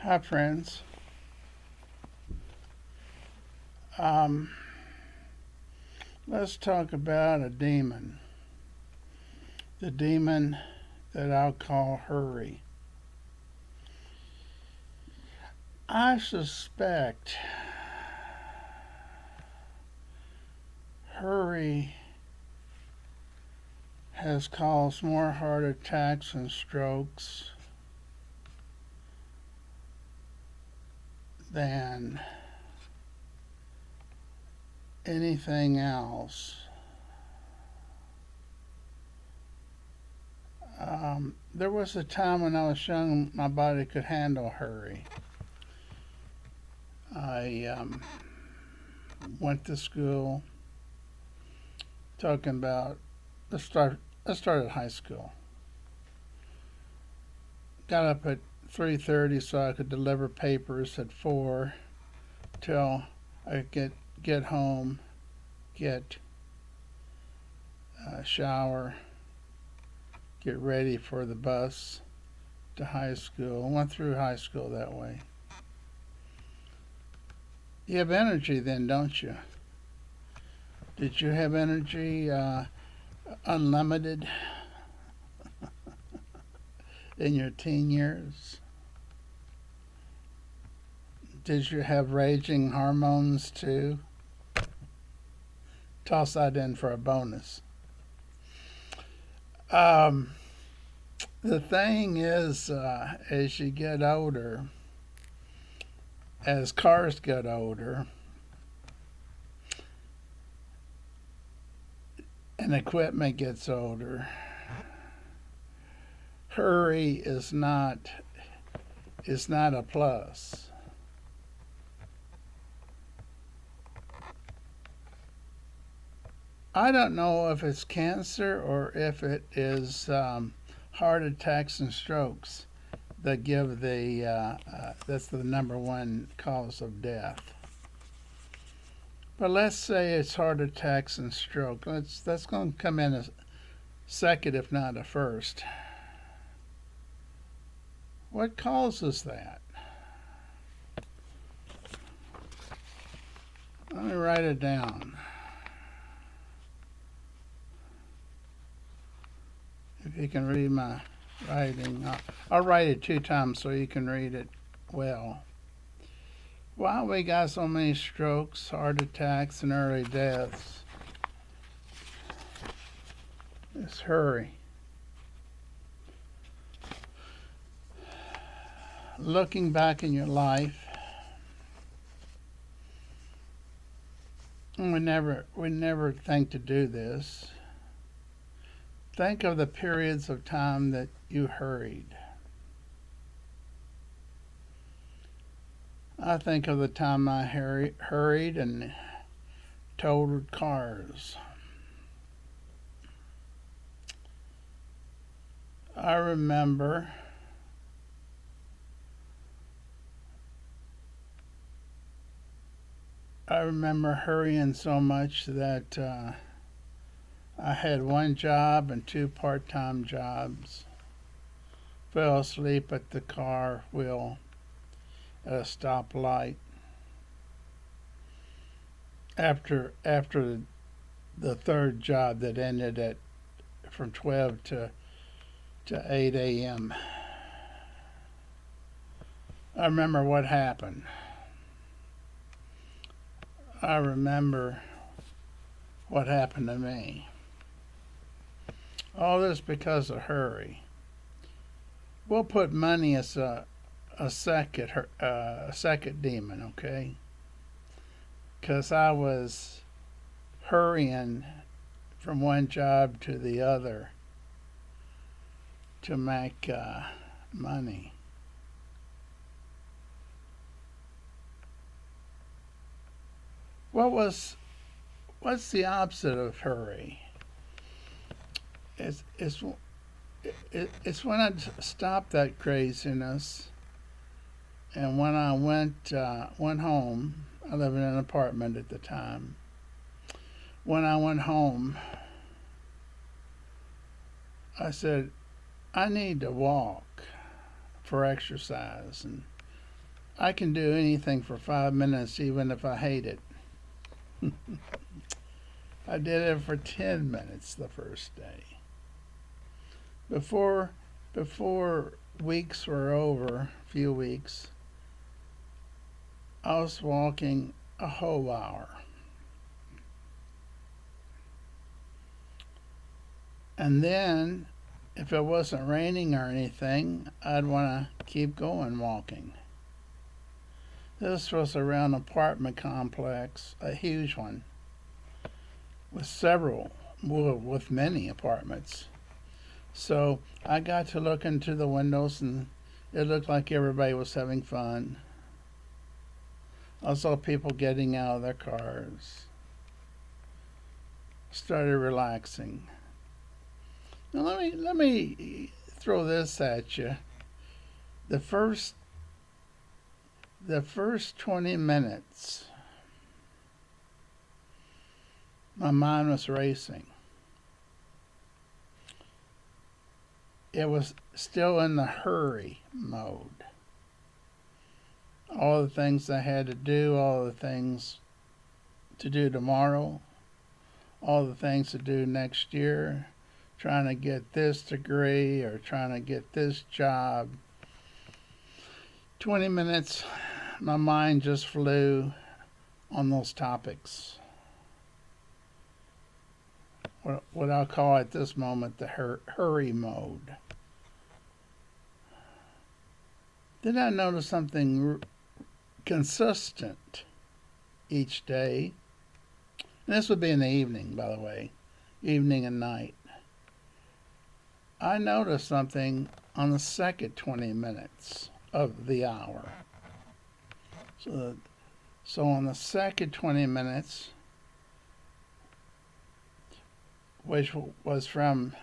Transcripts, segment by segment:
Hi, friends. Um, let's talk about a demon. The demon that I'll call hurry. I suspect hurry has caused more heart attacks and strokes than anything else. There was a time when I was young, my body could handle hurry. I went to school, talking about let's start at high school. Got up at 3:30 so I could deliver papers at 4 till I could get home, get a shower, get ready for the bus to high school. I went through high school that way. You have energy then, don't you? Did you have energy unlimited in your teen years? Did you have raging hormones too? Toss that in for a bonus. Um, the thing is, as you get older, as cars get older, and equipment gets older, hurry is not a plus. I don't know if it's cancer or if it is heart attacks and strokes that give that's the number one cause of death. But let's say it's heart attacks and stroke. That's going to come in a second, if not a first. What causes that? Let me write it down. If you can read my writing, I'll write it 2 times so you can read it well. Why we got so many strokes, heart attacks, and early deaths? It's hurry. Looking back in your life, we never think to do this. Think of the periods of time that you hurried. I think of the time I hurried and totaled cars. I remember hurrying so much that I had one job and 2 part-time jobs. Fell asleep at the car wheel at a stoplight. After the third job that ended at from 12 to 8 a.m. I remember what happened. I remember what happened to me. All this because of hurry. We'll put money as a second demon, okay? Because I was hurrying from one job to the other to make money. What's the opposite of hurry? It's it's it's when I stopped that craziness and when I went home. I lived in an apartment at the time. When I went home, I said, I need to walk for exercise. And I can do anything for 5 minutes, even if I hate it. I did it for 10 minutes the first day. Before weeks were over, a few weeks, I was walking a whole hour. And then, if it wasn't raining or anything, I'd want to keep going walking. This was around an apartment complex, a huge one, with many apartments. So I got to look into the windows, and it looked like everybody was having fun. I saw people getting out of their cars. Started relaxing. Now let me throw this at you. The first 20 minutes, my mind was racing. It was still in the hurry mode. All the things I had to do, all the things to do tomorrow, all the things to do next year, trying to get this degree or trying to get this job. 20 minutes, my mind just flew on those topics. What I'll call at this moment the hurry mode. Then I noticed something consistent each day. And this would be in the evening, by the way, evening and night. I noticed something on the second 20 minutes of the hour. So on the second 20 minutes, which was from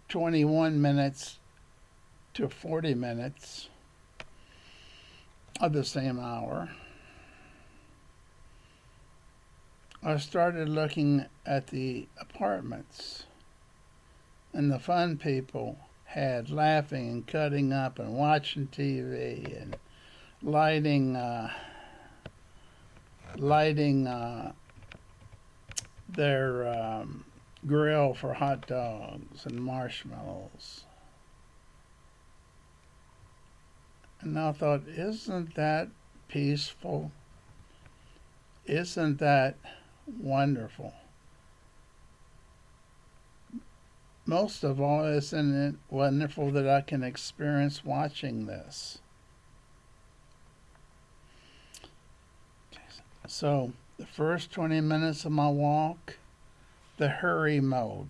21 minutes to 40 minutes of the same hour, I started looking at the apartments and the fun people had, laughing and cutting up and watching TV and lighting their grill for hot dogs and marshmallows. And I thought, isn't that peaceful? Isn't that wonderful? Most of all, isn't it wonderful that I can experience watching this? So, the first 20 minutes of my walk, the hurry mode.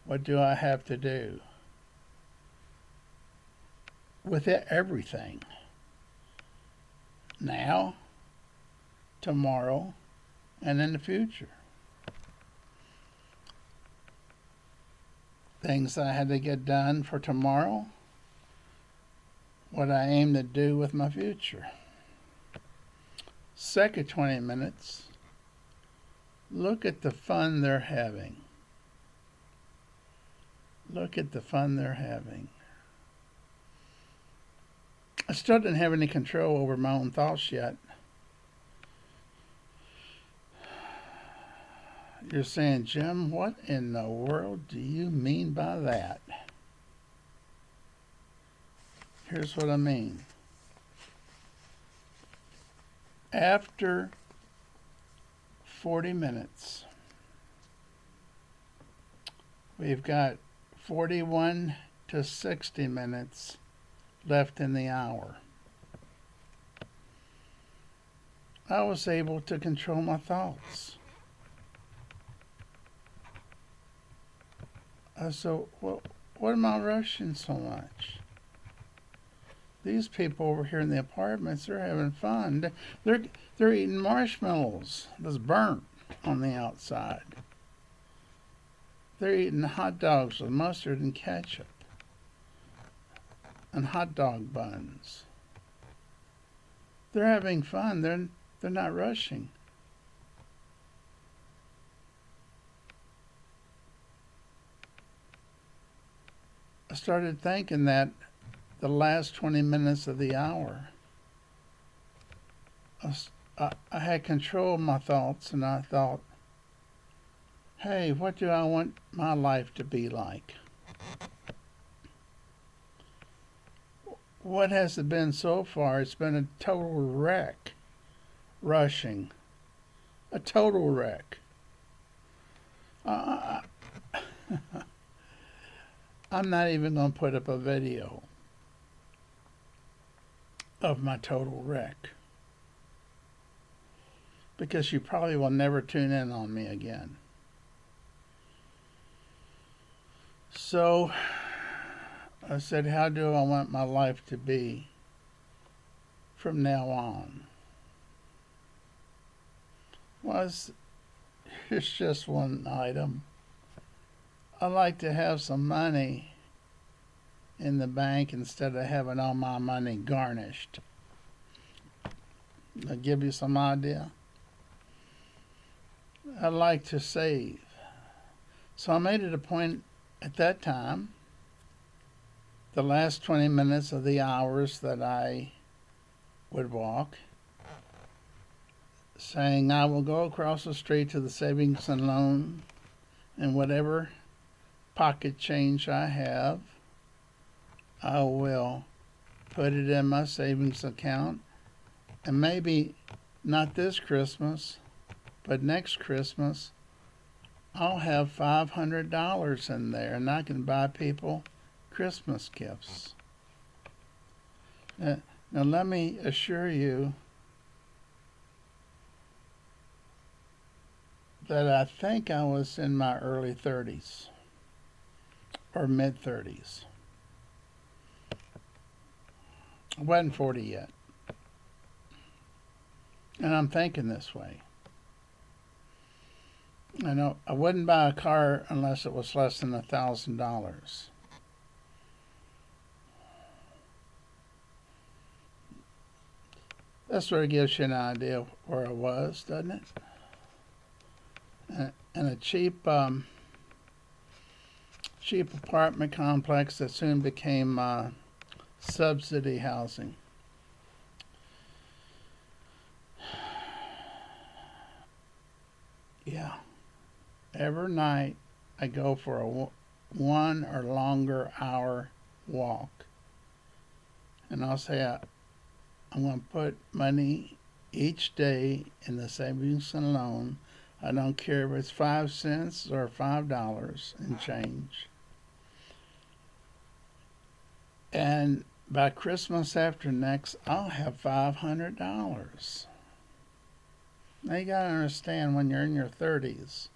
What do I have to do? With it, everything. Now, tomorrow, and in the future. Things I had to get done for tomorrow, what I aim to do with my future. Second 20 minutes, look at the fun they're having. Look at the fun they're having. I still didn't have any control over my own thoughts yet. You're saying, Jim, what in the world do you mean by that? Here's what I mean. After 40 minutes, we've got 41 to 60 minutes left in the hour. I was able to control my thoughts. So, what am I rushing so much? These people over here in the apartments, they're having fun. They're eating marshmallows that's burnt on the outside. They're eating hot dogs with mustard and ketchup and hot dog buns. They're having fun. They're not rushing. I started thinking that the last 20 minutes of the hour, I had control of my thoughts, and I thought, hey, what do I want my life to be like? What has it been so far? It's been a total wreck. Rushing. A total wreck. I'm not even going to put up a video of my total wreck, because you probably will never tune in on me again. So I said, how do I want my life to be from now on? Well, it's just one item. I like to have some money in the bank instead of having all my money garnished. I'll give you some idea. I like to save. So I made it a point at that time, the last 20 minutes of the hours that I would walk, saying I will go across the street to the savings and loan, and whatever pocket change I have, I will put it in my savings account, and maybe not this Christmas, but next Christmas, I'll have $500 in there, and I can buy people Christmas gifts. Now let me assure you that I think I was in my early 30s or mid 30s. I wasn't 40 yet. And I'm thinking this way. I know I wouldn't buy a car unless it was less than $1,000. That sort of gives you an idea where I was, doesn't it? And a cheap apartment complex that soon became subsidy housing. Yeah. Every night I go for a 1 or longer hour walk. And I'll say I'm going to put money each day in the savings and loan. I don't care if it's 5 cents or $5 and change. And by Christmas after next, I'll have $500. Now you got to understand, when you're in your 30s,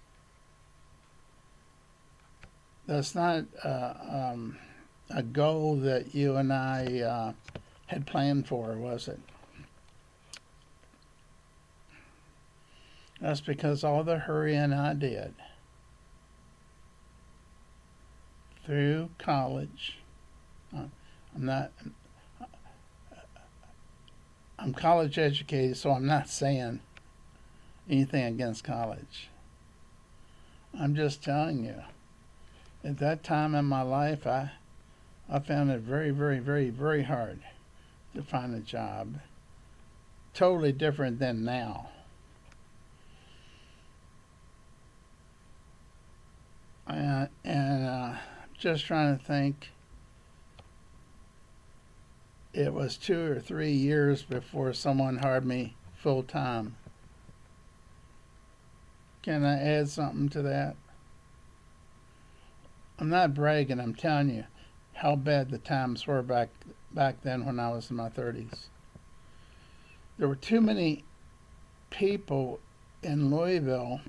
that's not a goal that you and I had planned for, was it? That's because all the hurrying I did through college. I'm college educated, so I'm not saying anything against college. I'm just telling you, at that time in my life, I found it very, very, very, very hard to find a job. Totally different than now. And just trying to think, it was 2 or 3 years before someone hired me full time. Can I add something to that? I'm not bragging, I'm telling you how bad the times were back then when I was in my 30s. There were too many people in Louisville,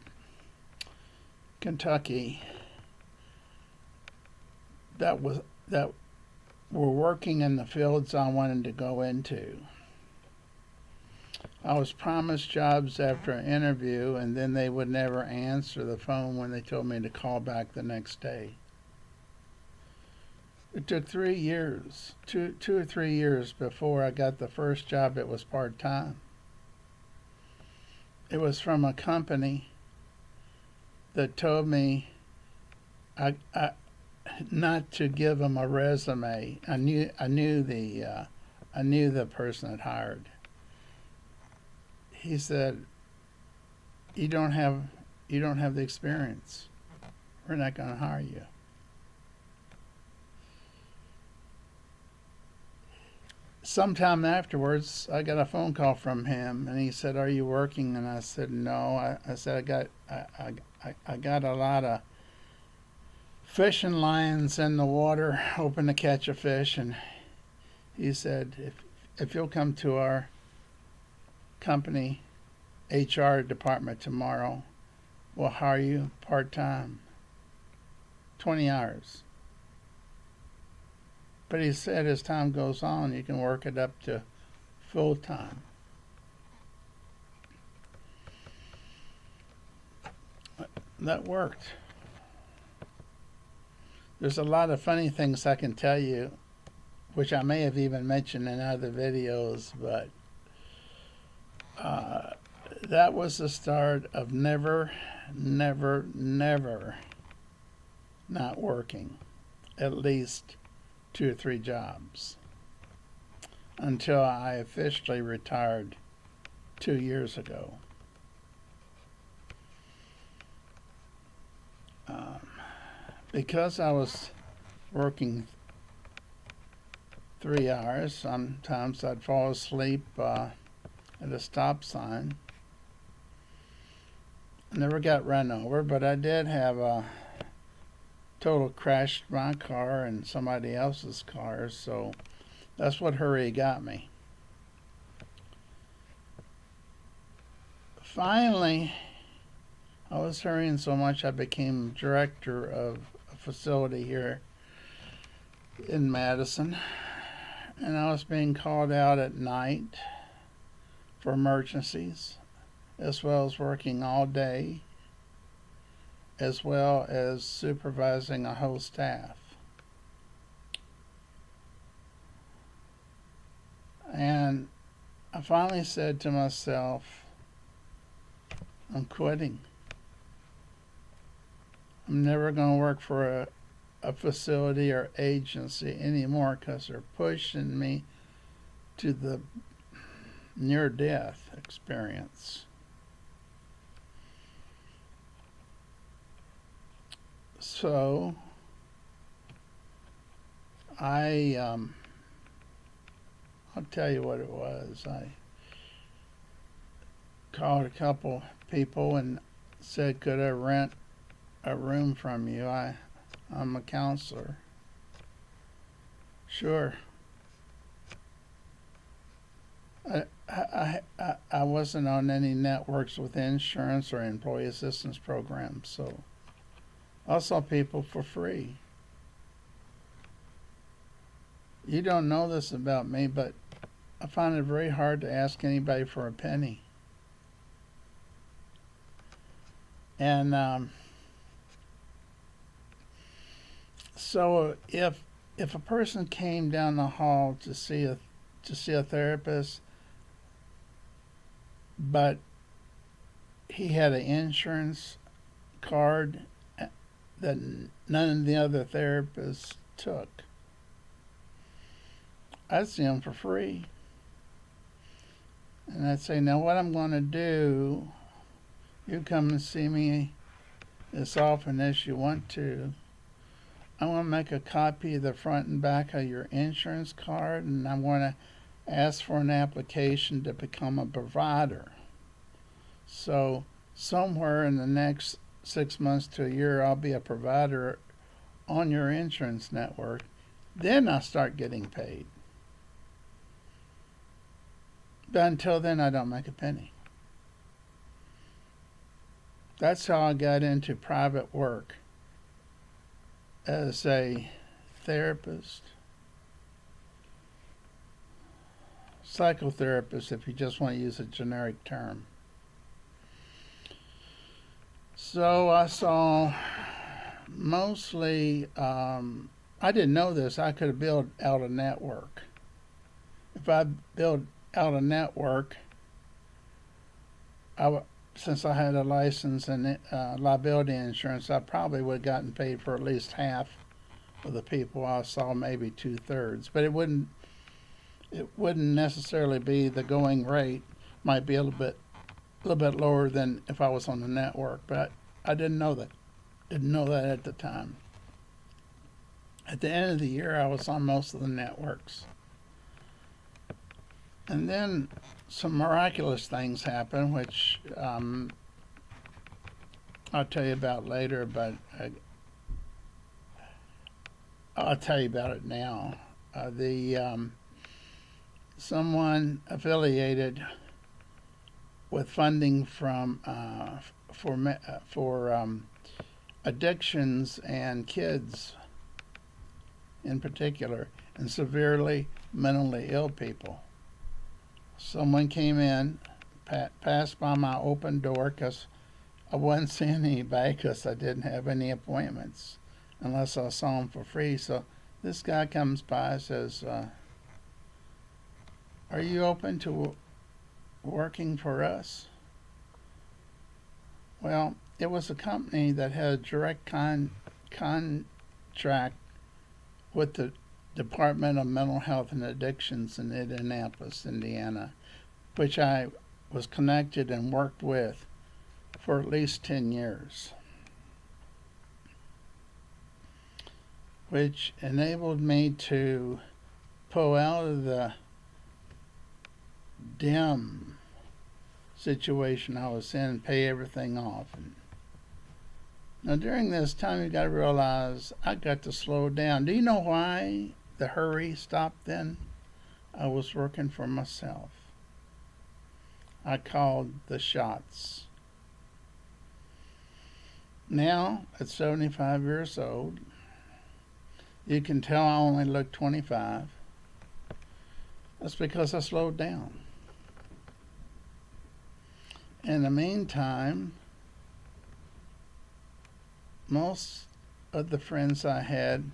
Kentucky, that were working in the fields I wanted to go into. I was promised jobs after an interview, and then they would never answer the phone when they told me to call back the next day. It took 3 years, two or 3 years before I got the first job that was part-time. It was from a company that told me not to give him a resume. I knew the person that hired. He said, you don't have the experience. We're not going to hire you. Sometime afterwards, I got a phone call from him, and he said, "Are you working?" And I said, "No." I said, I got a lot of fishing lines in the water, hoping to catch a fish." And he said, "If you'll come to our company HR department tomorrow, we'll hire you part-time, 20 hours." But he said as time goes on, you can work it up to full-time. That worked. There's a lot of funny things I can tell you, which I may have even mentioned in other videos, but that was the start of never not working at least 2 or 3 jobs until I officially retired 2 years ago. Because I was working 3 hours, sometimes I'd fall asleep at a stop sign. I never got run over, but I did have a total crashed my car and somebody else's car, so that's what hurry got me. Finally, I was hurrying so much I became director of a facility here in Madison, and I was being called out at night for emergencies, as well as working all day, as well as supervising a whole staff. And I finally said to myself, I'm quitting. I'm never going to work for a facility or agency anymore because they're pushing me to the near-death experience. So I'll tell you what it was. I called a couple people and said, could I rent a room from you? I'm a counselor. Sure. I wasn't on any networks with insurance or employee assistance programs, so I saw people for free. You don't know this about me, but I find it very hard to ask anybody for a penny. And so if a person came down the hall to see a therapist, but he had an insurance card that none of the other therapists took, I'd see him for free. And I'd say, now what I'm going to do, you come and see me as often as you want to. I'm going to make a copy of the front and back of your insurance card, and I'm going to ask for an application to become a provider. So somewhere in the next 6 months to a year, I'll be a provider on your insurance network. Then I'll start getting paid. But until then, I don't make a penny. That's how I got into private work as a therapist, psychotherapist, if you just want to use a generic term. So I saw mostly, I didn't know this, I could have built out a network. If I built out a network, since I had a license and liability insurance, I probably would have gotten paid for at least half of the people I saw, maybe 2/3. But it wouldn't necessarily be the going rate. Might be a little bit lower than if I was on the network, but I didn't know that. Didn't know that at the time. At the end of the year, I was on most of the networks. And then some miraculous things happened, which I'll tell you about later, but I'll tell you about it now. Someone affiliated with funding from for addictions and kids in particular, and severely mentally ill people. Someone came in, passed by my open door because I wasn't seeing anybody because I didn't have any appointments unless I saw them for free. So this guy comes by and says, "Are you open to working for us?" Well, it was a company that had a direct contract with the Department of Mental Health and Addictions in Indianapolis, Indiana, which I was connected and worked with for at least 10 years, which enabled me to pull out of the dim situation I was in and pay everything off. And now, during this time, you got to realize I got to slow down. Do you know why the hurry stopped then? I was working for myself. I called the shots. Now, at 75 years old, you can tell I only look 25. That's because I slowed down. In the meantime, most of the friends I had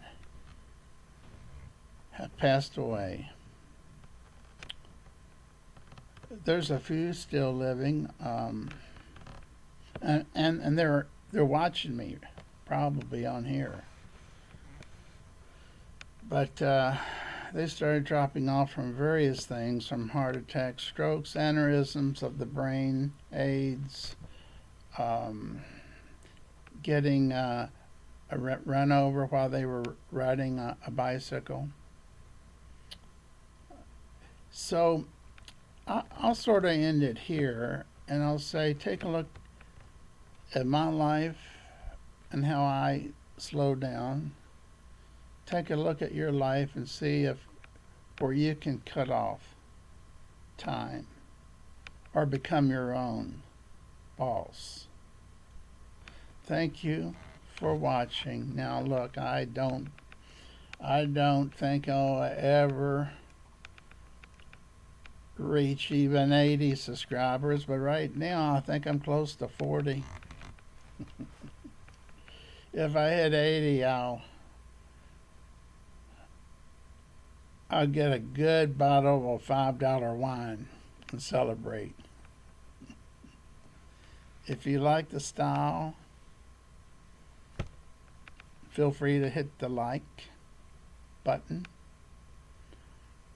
have passed away. There's a few still living, and they're watching me probably on here. But they started dropping off from various things, from heart attacks, strokes, aneurysms of the brain, AIDS, getting run over while they were riding a bicycle. So I'll sort of end it here, and I'll say, take a look at my life and how I slowed down. Take a look at your life and see where you can cut off time or become your own boss. Thank you for watching. Now look, I don't think I'll ever reach even 80 subscribers, but right now I think I'm close to 40. If I hit 80, I'll get a good bottle of $5 wine and celebrate. If you like the style, feel free to hit the like button.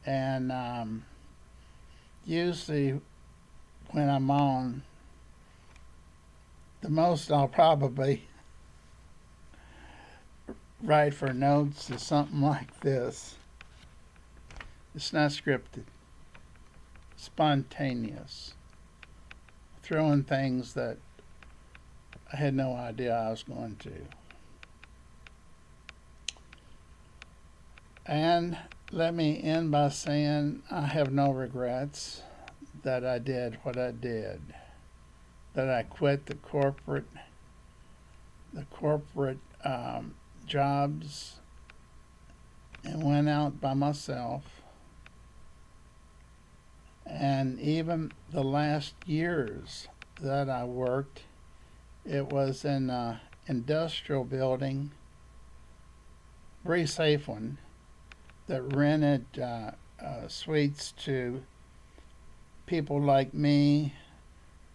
And usually when I'm on, the most I'll probably write for notes is something like this. It's not scripted. Spontaneous. Throwing things that I had no idea I was going to. And let me end by saying I have no regrets that I did what I did. That I quit the corporate jobs and went out by myself. And even the last years that I worked, it was in an industrial building, very safe one, that rented suites to people like me,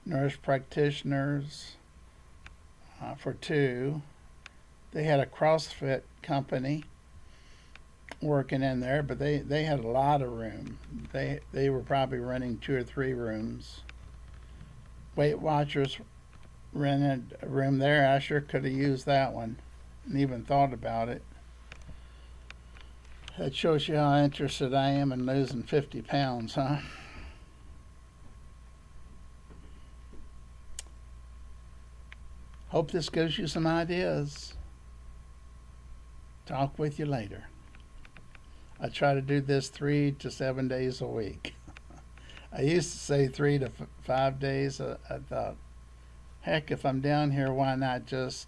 nurse practitioners, for two. They had a CrossFit company working in there, but they had a lot of room. They were probably renting 2 or 3 rooms. Weight Watchers rented a room there. I sure could have used that one and even thought about it. That shows you how interested I am in losing 50 pounds, huh? Hope this gives you some ideas. Talk with you later. I try to do this 3 to 7 days a week. I used to say 3 to 5 days. I thought, heck, if I'm down here, why not just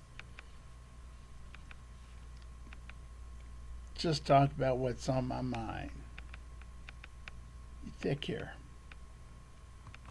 talk about what's on my mind. You take care.